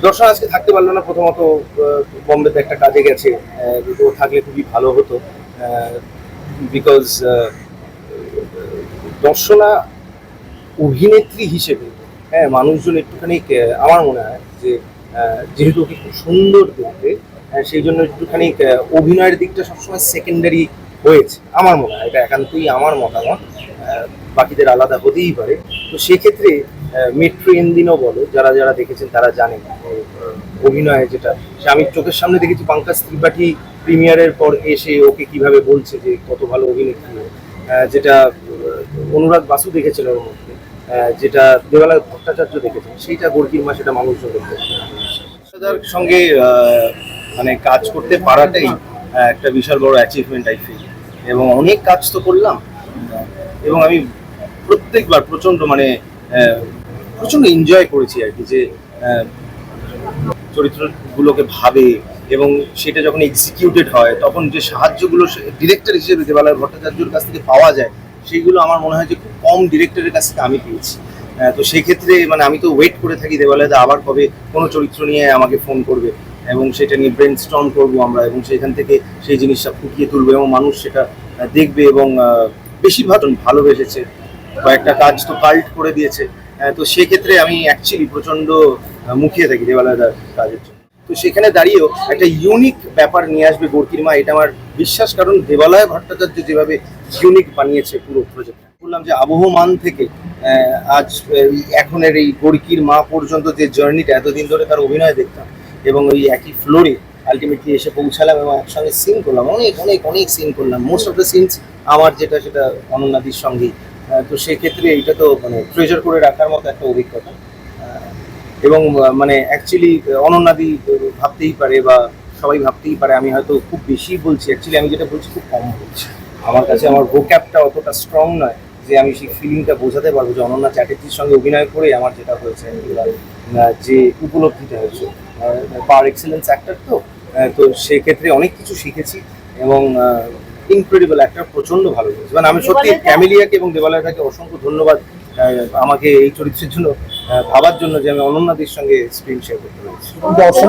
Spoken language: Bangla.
দর্শন আজকে থাকতে পারলো না। প্রথমত বম্বেতে একটা কাজে গেছে, তো থাকলে খুবই ভালো হতো। বিকজ দর্শনা অভিনেত্রী হিসেবে, হ্যাঁ, মানুষজন একটুখানি আমার মনে হয় যে যেহেতু ওকে খুব সুন্দর দেখতে, সেই জন্য একটুখানি অভিনয়ের দিকটা সবসময় সেকেন্ডারি হয়েছে আমার মনে হয়। এটা একান্তই আমার মতামত, বাকিদের আলাদা হতেই পারে। তো সেক্ষেত্রে মেট্রো এনদিনও বলো, যারা যারা দেখেছেন তারা জানেন অভিনয় যেটা সে আমি চোখের সামনে দেখেছি। পঙ্কজ ত্রিপাঠী প্রিমিয়ারের পর এসে ওকে কিভাবে বলছে যে কত ভালো অভিনেত্রী, যেটা অনুরাগ বাসু দেখেছিল ওর মধ্যে, যেটা দেবালয় ভট্টাচার্য দেখেছেন, সেইটা গর্গির মা, সেটা মানুষজন দেখতে সঙ্গে মানে কাজ করতে পারাটাই একটা বিশাল বড় অ্যাচিভমেন্ট আই ফিল। এবং অনেক কাজ তো করলাম, এবং আমি প্রত্যেকবার প্রচন্ড মানে প্রচন্ড এনজয় করেছি আর কি। যে চরিত্রগুলোকে ভাবে এবং সেটা যখন এক্সিকিউটেড হয় তখন যে সাহায্যগুলো ডিরেক্টর হিসেবে দেবালয় ভট্টাচার্যের কাছ থেকে পাওয়া যায়, সেইগুলো আমার মনে হয় যে খুব কম ডিরেক্টরের কাছ থেকে আমি পেয়েছি। তো সেই ক্ষেত্রে মানে আমি তো ওয়েট করে থাকি দেবালয়দা আবার কবে কোনো চরিত্র নিয়ে আমাকে ফোন করবে, এবং সেটা নিয়ে ব্রেন স্টর্ম করবো আমরা, এবং সেখান থেকে সেই জিনিসটা ফুটিয়ে তুলবো এবং মানুষ সেটা দেখবে। এবং বেশিরভাগ ভালোবেসেছে, কয়েকটা কাজ তো কাল্ট করে দিয়েছে। তো সেক্ষেত্রে আমি অ্যাকচুয়ালি প্রচন্ড মুখিয়ে থাকি দেবালয়দার কাজের জন্য। তো সেখানে দাঁড়িয়েও একটা ইউনিক ব্যাপার নিয়ে আসবে গর্কির মা, এটা আমার বিশ্বাস। কারণ দেবালয় ভট্টাচার্য যেভাবে ইউনিক বানিয়েছে পুরো প্রজেক্ট, বললাম যে আবহমান থেকে আজ এখনের এই গর্কির মা পর্যন্ত যে জার্নিটা, এতদিন ধরে তার অভিনয় দেখতাম এবং ওই একই ফ্লোরে আলটিমেটলি এসে পৌঁছালাম এবং একসঙ্গে সিন করলাম, অনেক অনেক অনেক সিন করলাম। মোস্ট অফ দ্য সিনস আমার যেটা সেটা অনন্যাদির সঙ্গেই। তো সেক্ষেত্রে এইটা তো মানে ট্রেজার করে রাখার মতো একটা অভিজ্ঞতা। এবং মানে অ্যাকচুয়ালি অনন্যাদি ভাবতেই পারে বা সবাই ভাবতেই পারে আমি হয়তো খুব বেশি বলছি, অ্যাকচুয়ালি আমি যেটা বলছি খুব কম বলছি। আমার কাছে আমার ভোক্যাবটা অতটা স্ট্রং নয় যে আমি সেই ফিলিংটা বোঝাতে পারবো যে অনন্যা চ্যাটার্জির সঙ্গে অভিনয় করে আমার যেটা হয়েছে, যে উপলব্ধিটা হয়েছে। পাওয়ার এক্সেলেন্স অ্যাক্টর তো, তো সেক্ষেত্রে অনেক কিছু শিখেছি এবং ইনক্রেডিবল অ্যাক্টর, প্রচন্ড ভালো লেগেছে। মানে আমি সত্যি ক্যামেলিয়াকে এবং দেবালয়টাকে অসংখ্য ধন্যবাদ আমাকে এই চরিত্রের জন্য ভাবার জন্য, যে আমি অনন্যাদির সঙ্গে স্ক্রিন শেয়ার করতে পেরেছি। দর্শন